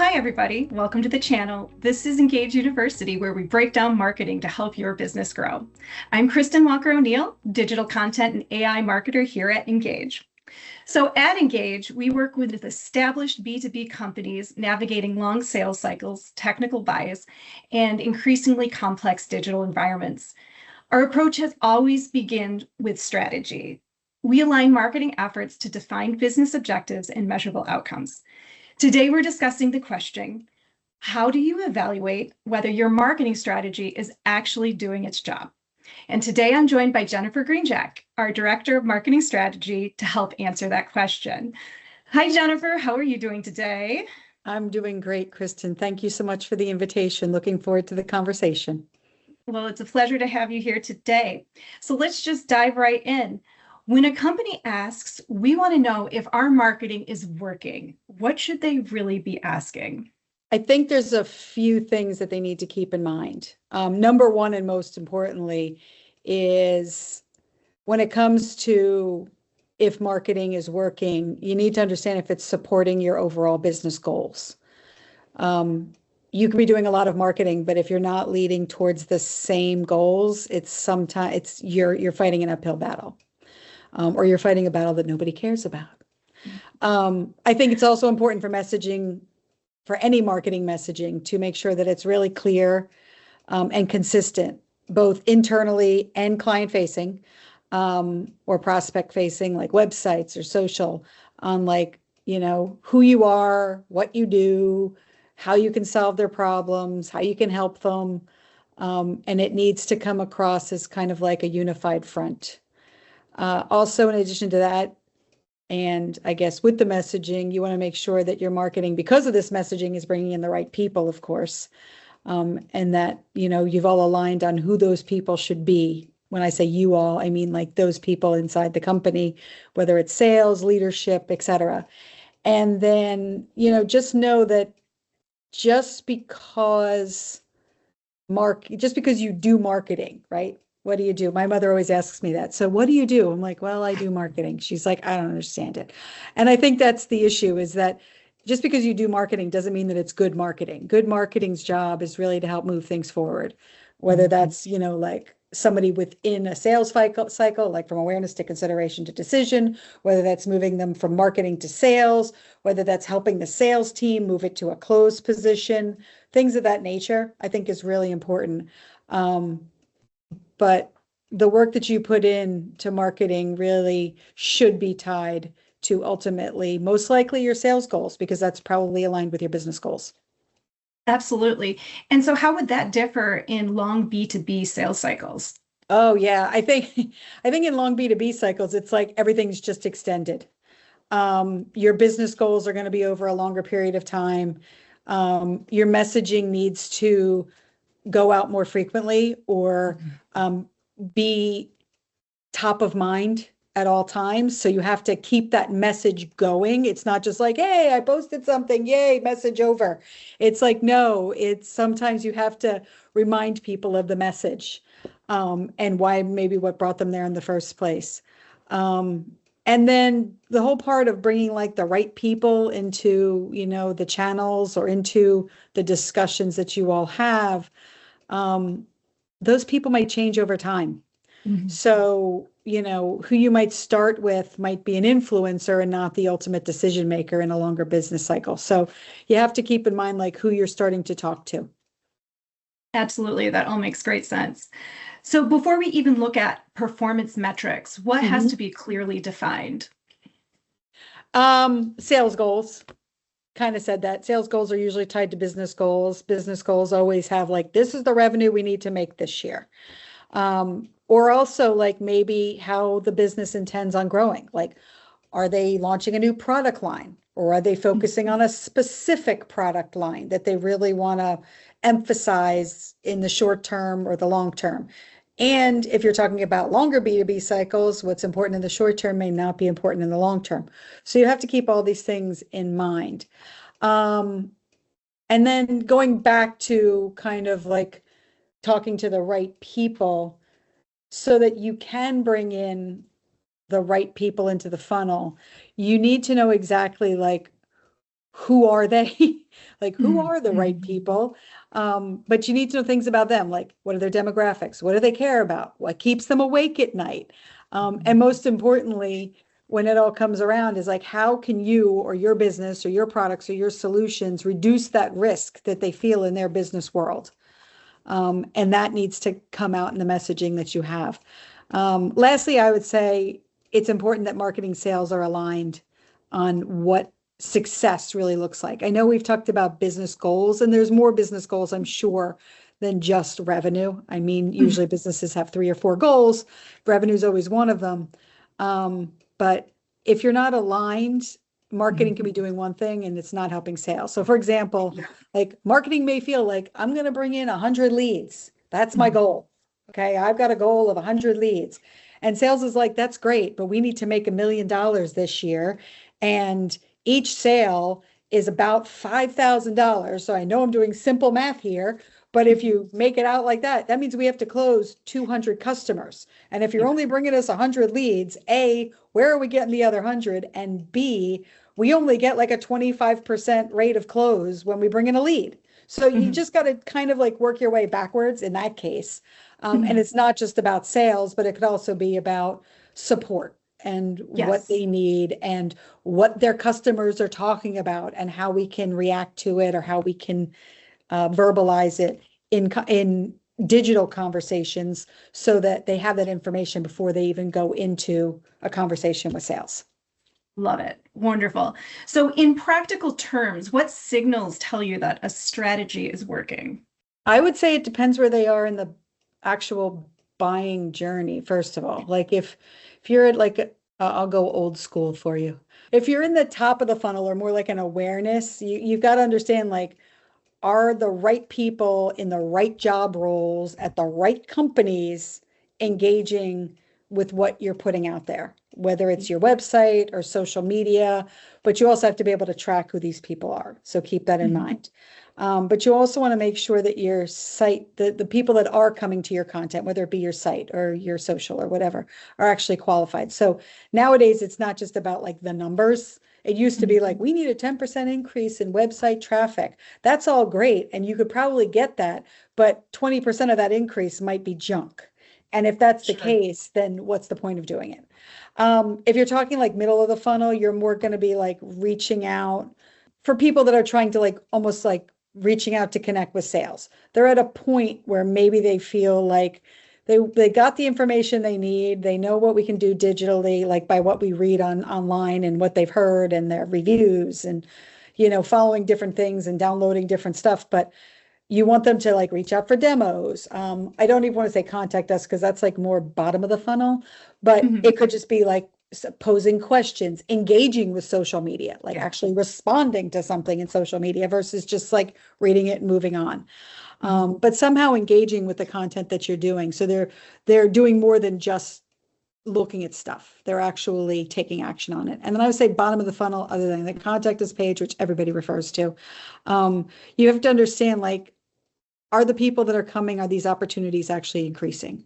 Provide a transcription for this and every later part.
Hi, everybody. Welcome to the channel. This is Engage University, where we break down marketing to help your business grow. I'm Kristin Walker-O'Neill, digital content and AI marketer here at Engage. So at Engage, we work with established B2B companies navigating long sales cycles, technical bias, and increasingly complex digital environments. Our approach has always begun with strategy. We align marketing efforts to define business objectives and measurable outcomes. Today, we're discussing the question, how do you evaluate whether your marketing strategy is actually doing its job? And today I'm joined by Jennifer Greenjack, our Director of Marketing Strategy, to help answer that question. Hi, Jennifer. How are you doing today? I'm doing great, Kristin. Thank you so much for the invitation. Looking forward to the conversation. Well, it's a pleasure to have you here today. So let's just dive right in. When a company asks, we want to know if our marketing is working, what should they really be asking? I think there's a few things that they need to keep in mind. Number one, and most importantly, is when it comes to if marketing is working, you need to understand if it's supporting your overall business goals. You can be doing a lot of marketing, but if you're not leading towards the same goals, you're fighting an uphill battle. Or you're fighting a battle that nobody cares about. I think it's also important for messaging, for any marketing messaging, to make sure that it's really clear and consistent, both internally and client-facing, or prospect-facing, like websites or social, on who you are, what you do, how you can solve their problems, how you can help them, and it needs to come across as kind of like a unified front. Also, in addition to that, and I guess with the messaging, you want to make sure that your marketing, because of this messaging, is bringing in the right people, of course, and that, you've all aligned on who those people should be. When I say you all, I mean like those people inside the company, whether it's sales, leadership, etc. And then, just know that just because you do marketing, right? What do you do? My mother always asks me that. So what do you do? I'm like, well, I do marketing. She's like, I don't understand it. And I think that's the issue, is that just because you do marketing doesn't mean that it's good marketing. Good marketing's job is really to help move things forward, whether that's, like somebody within a sales cycle, like from awareness to consideration to decision, whether that's moving them from marketing to sales, whether that's helping the sales team move it to a closed position, things of that nature, I think is really important. But the work that you put in to marketing really should be tied to ultimately, most likely, your sales goals, because that's probably aligned with your business goals. Absolutely. And so how would that differ in long B2B sales cycles? Oh, yeah. I think in long B2B cycles, it's like everything's just extended. Your business goals are going to be over a longer period of time. Your messaging needs to go out more frequently, or be top of mind at all times. So you have to keep that message going. It's not just like, hey, I posted something, yay, message over. It's like, no, it's sometimes you have to remind people of the message, and why, maybe what brought them there in the first place. And then the whole part of bringing like the right people into, the channels or into the discussions that you all have. Those people might change over time. Mm-hmm. So, who you might start with might be an influencer and not the ultimate decision maker in a longer business cycle. So you have to keep in mind like who you're starting to talk to. Absolutely. That all makes great sense. So before we even look at performance metrics, what has to be clearly defined? Sales goals. Kind of said that sales goals are usually tied to business goals. Business goals always have like, this is the revenue we need to make this year. Or also like maybe how the business intends on growing. Like, are they launching a new product line, or are they focusing on a specific product line that they really want to emphasize in the short term or the long term? And if you're talking about longer B2B cycles, what's important in the short term may not be important in the long term. So you have to keep all these things in mind. And then going back to kind of like talking to the right people so that you can bring in the right people into the funnel, you need to know exactly like who are they? Like, who Mhm. are the right Mhm. people? But you need to know things about them, like what are their demographics? What do they care about? What keeps them awake at night? And most importantly, when it all comes around, is like, how can you or your business or your products or your solutions reduce that risk that they feel in their business world? And that needs to come out in the messaging that you have. Lastly, I would say it's important that marketing sales are aligned on what success really looks like. I know we've talked about business goals, and there's more business goals, I'm sure, than just revenue. I mean, Mhm. usually businesses have 3 or 4 goals. Revenue is always one of them. But if you're not aligned, marketing Mhm. can be doing one thing and it's not helping sales. So for example, Yeah. like marketing may feel like I'm going to bring in 100 leads. That's my Mhm. goal. Okay. I've got a goal of 100 leads. And sales is like, that's great, but we need to make $1 million this year. And each sale is about $5,000. So I know I'm doing simple math here, but if Mhm. you make it out like that, that means we have to close 200 customers. And if you're Yeah. only bringing us 100 leads, A, where are we getting the other 100? And B, we only get like a 25% rate of close when we bring in a lead. So you Mhm. just got to kind of like work your way backwards in that case. And Mhm. it's not just about sales, but it could also be about support and what Yes. they need and what their customers are talking about and how we can react to it or how we can verbalize it in digital conversations so that they have that information before they even go into a conversation with sales. Love it. Wonderful. So, in practical terms, what signals tell you that a strategy is working? I would say it depends where they are in the actual buying journey, first of all. Like if you're at like I'll go old school for you. If you're in the top of the funnel or more like an awareness, you've got to understand like are the right people in the right job roles at the right companies engaging with what you're putting out there, whether it's your website or social media, but you also have to be able to track who these people are. So keep that in Mhm. mind. But you also want to make sure that your site, the people that are coming to your content, whether it be your site or your social or whatever, are actually qualified. So nowadays, it's not just about like the numbers. It used to be Mhm. like, we need a 10% increase in website traffic. That's all great. And you could probably get that, but 20% of that increase might be junk. And if that's the Sure. case, then what's the point of doing it? If you're talking like middle of the funnel, you're more going to be like reaching out for people that are trying to like almost like reaching out to connect with sales. They're at a point where maybe they feel like they got the information they need. They know what we can do digitally, like by what we read on online and what they've heard and their reviews and following different things and downloading different stuff. But you want them to like reach out for demos. I don't even want to say contact us because that's like more bottom of the funnel, but Mhm. it could just be like posing questions, engaging with social media, like Yeah. actually responding to something in social media versus just like reading it and moving on. Mhm. But somehow engaging with the content that you're doing. So they're doing more than just looking at stuff. They're actually taking action on it. And then I would say bottom of the funnel, other than the contact us page, which everybody refers to, you have to understand like are the people that are coming, are these opportunities actually increasing?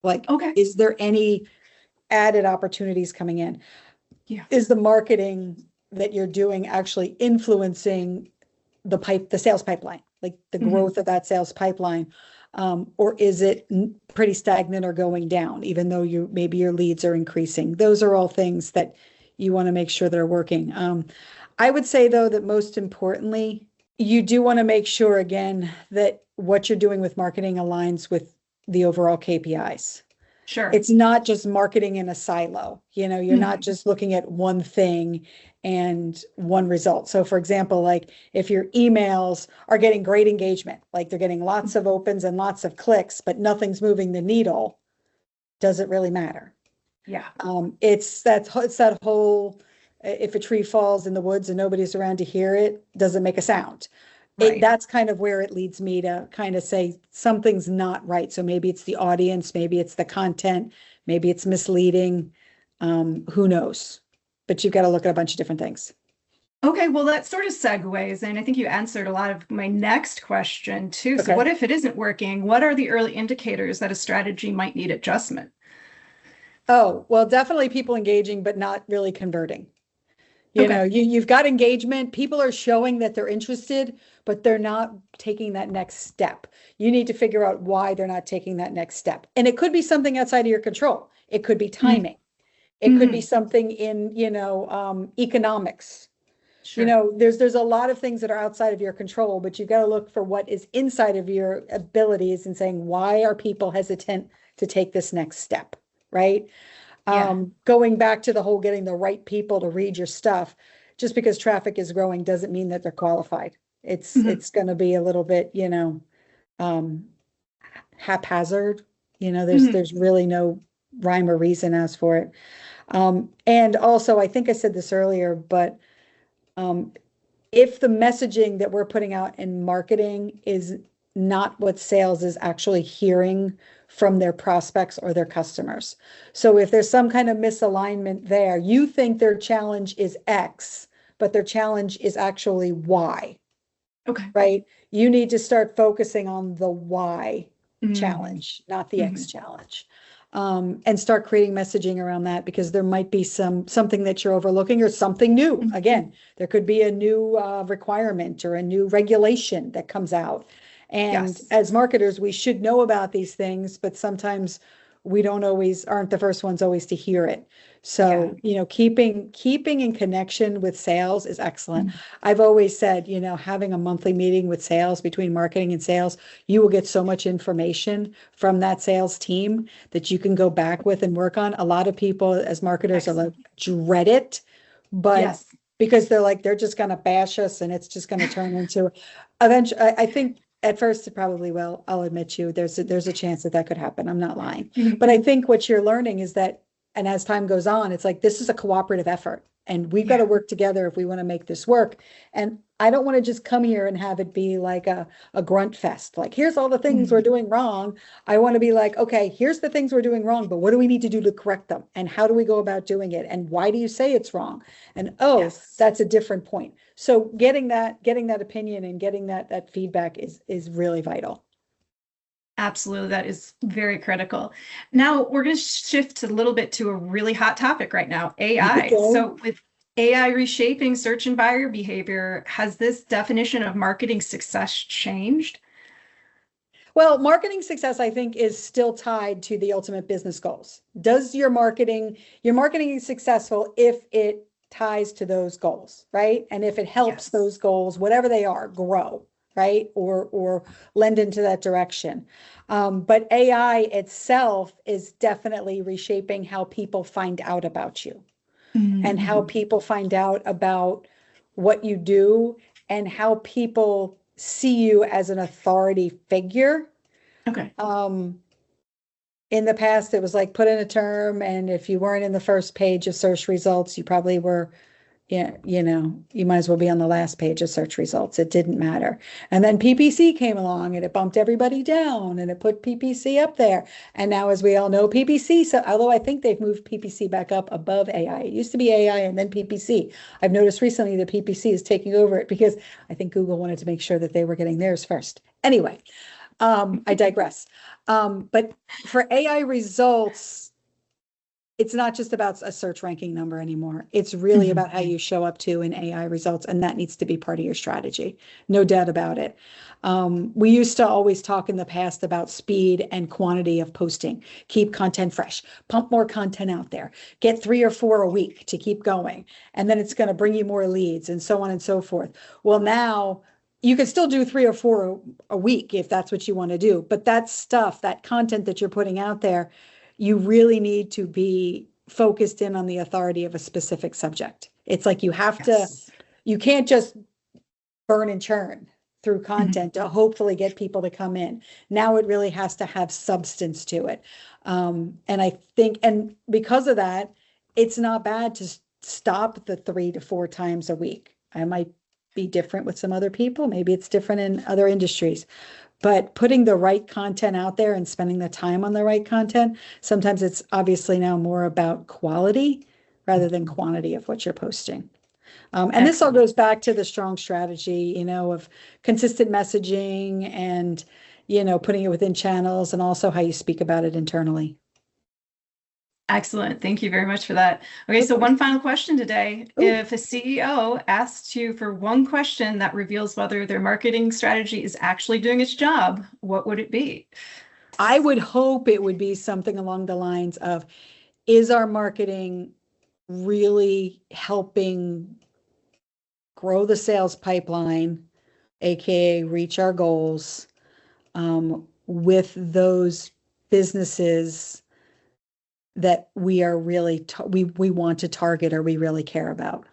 Like, Okay. is there any added opportunities coming in? Yeah. Is the marketing that you're doing actually influencing the sales pipeline, like the Mhm. growth of that sales pipeline? Or is it pretty stagnant or going down, even though maybe your leads are increasing? Those are all things that you want to make sure they're working. I would say though that most importantly, you do want to make sure again that what you're doing with marketing aligns with the overall KPIs. Sure. It's not just marketing in a silo. You're not Mhm. just looking at one thing and one result. So for example, like if your emails are getting great engagement, like they're getting lots of opens and lots of clicks, but nothing's moving the needle, does it really matter? Yeah. It's that whole if a tree falls in the woods and nobody's around to hear it, doesn't make a sound. Right. That's kind of where it leads me to kind of say something's not right. So maybe it's the audience, maybe it's the content, maybe it's misleading. Who knows? But you've got to look at a bunch of different things. Okay, well, that sort of segues, and I think you answered a lot of my next question too. So, Okay. what if it isn't working? What are the early indicators that a strategy might need adjustment? Oh, well, definitely people engaging, but not really converting. You've got engagement. People are showing that they're interested, but they're not taking that next step. You need to figure out why they're not taking that next step. And it could be something outside of your control. It could be timing. It could be something in, economics. Sure. There's a lot of things that are outside of your control, but you've got to look for what is inside of your abilities and saying, why are people hesitant to take this next step, right? Yeah. Going back to the whole getting the right people to read your stuff, just because traffic is growing doesn't mean that they're qualified. It's going to be a little bit, haphazard. There's really no rhyme or reason as for it. And also, I think I said this earlier, but if the messaging that we're putting out in marketing is not what sales is actually hearing from their prospects or their customers. So if there's some kind of misalignment there, you think their challenge is X, but their challenge is actually Y. Okay. Right? You need to start focusing on the Y challenge, not the X challenge. And start creating messaging around that, because there might be something that you're overlooking or something new. Again, there could be a new requirement or a new regulation that comes out. And as marketers, we should know about these things, but sometimes we aren't the first ones always to hear it. So, keeping in connection with sales is excellent. I've always said, having a monthly meeting with sales, between marketing and sales, you will get so much information from that sales team that you can go back with and work on. A lot of people as marketers are like, dread it, but because they're just going to bash us and it's just going to turn into eventually, I think at first it probably will. I'll admit you, there's a chance that could happen. I'm not lying. But I think what you're learning is that, and as time goes on, it's like, this is a cooperative effort and we've got to work together if we want to make this work. And I don't want to just come here and have it be like a grunt fest. Like, here's all the things we're doing wrong. I want to be like, okay, here's the things we're doing wrong, but what do we need to do to correct them? And how do we go about doing it? And why do you say it's wrong? And that's a different point. So getting that opinion and getting that feedback is really vital. Absolutely. That is very critical. Now we're going to shift a little bit to a really hot topic right now, AI. So with AI reshaping search and buyer behavior, has this definition of marketing success changed? Well, marketing success, I think, is still tied to the ultimate business goals. Does your marketing is successful if it ties to those goals, right? And if it helps those goals, whatever they are, grow, right? Or lend into that direction. But AI itself is definitely reshaping how people find out about you and how people find out about what you do and how people see you as an authority figure. Okay. In the past, it was like, put in a term, and if you weren't in the first page of search results, you probably were, you might as well be on the last page of search results. It didn't matter. And then PPC came along and it bumped everybody down and it put PPC up there. And now, as we all know, PPC, so although I think they've moved PPC back up above AI, it used to be AI and then PPC. I've noticed recently that PPC is taking over it because I think Google wanted to make sure that they were getting theirs first. Anyway, I digress. But for AI results, it's not just about a search ranking number anymore. It's really about how you show up to in AI results, and that needs to be part of your strategy. No doubt about it. We used to always talk in the past about speed and quantity of posting. Keep content fresh, pump more content out there, get 3 or 4 a week to keep going, and then it's going to bring you more leads and so on and so forth. Well, now you can still do 3 or 4 a week if that's what you want to do, but that stuff, that content that you're putting out there, you really need to be focused in on the authority of a specific subject. It's like you have to, you can't just burn and churn through content to hopefully get people to come in. Now it really has to have substance to it. And I think, and because of that, it's not bad to stop the 3 to 4 times a week. I might be different with some other people. Maybe it's different in other industries. But putting the right content out there and spending the time on the right content, sometimes it's obviously now more about quality rather than quantity of what you're posting. And this all goes back to the strong strategy, of consistent messaging and, putting it within channels and also how you speak about it internally. Excellent. Thank you very much for that. Okay, Of so course. one final question today. Ooh, If a CEO asked you for one question that reveals whether their marketing strategy is actually doing its job, what would it be? I would hope it would be something along the lines of, is our marketing really helping grow the sales pipeline, aka reach our goals, with those businesses that we are really we want to target or we really care about.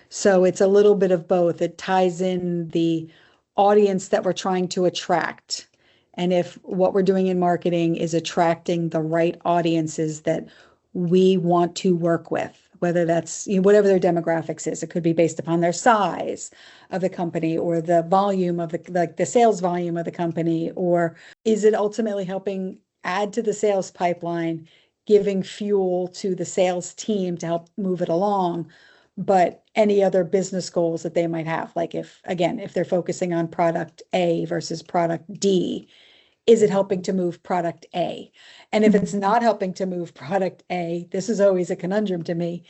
So it's a little bit of both. It ties in the audience that we're trying to attract. And if what we're doing in marketing is attracting the right audiences that we want to work with, whether that's, whatever their demographics is, it could be based upon their size of the company or the volume of the sales volume of the company, or is it ultimately helping add to the sales pipeline, giving fuel to the sales team to help move it along, but any other business goals that they might have. Like if, again, if they're focusing on product A versus product D, is it helping to move product A? And if it's not helping to move product A, this is always a conundrum to me.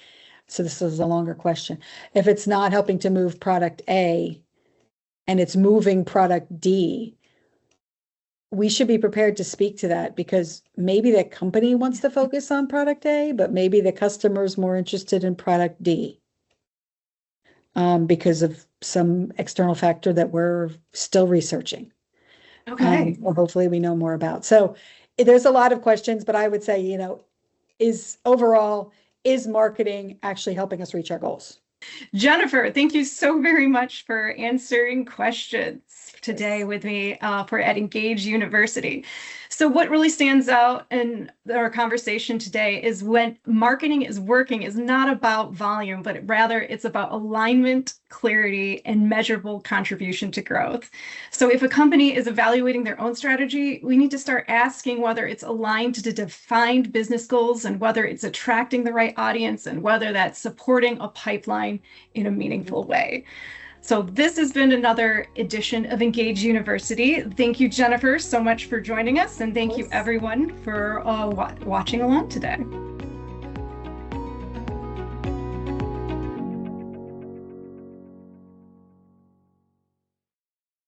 So this is a longer question. If it's not helping to move product A and it's moving product D, we should be prepared to speak to that, because maybe the company wants to focus on product A, but maybe the customer's more interested in product D. Because of some external factor that we're still researching. Okay. Or hopefully we know more about. So there's a lot of questions, but I would say, is marketing actually helping us reach our goals? Jennifer, thank you so very much for answering questions today with me for at Engage University. So what really stands out in our conversation today is when marketing is working is not about volume, but rather it's about alignment, clarity, and measurable contribution to growth. So if a company is evaluating their own strategy, we need to start asking whether it's aligned to defined business goals and whether it's attracting the right audience and whether that's supporting a pipeline in a meaningful way. So this has been another edition of Engage University. Thank you, Jennifer, so much for joining us, and thank you everyone for watching along today.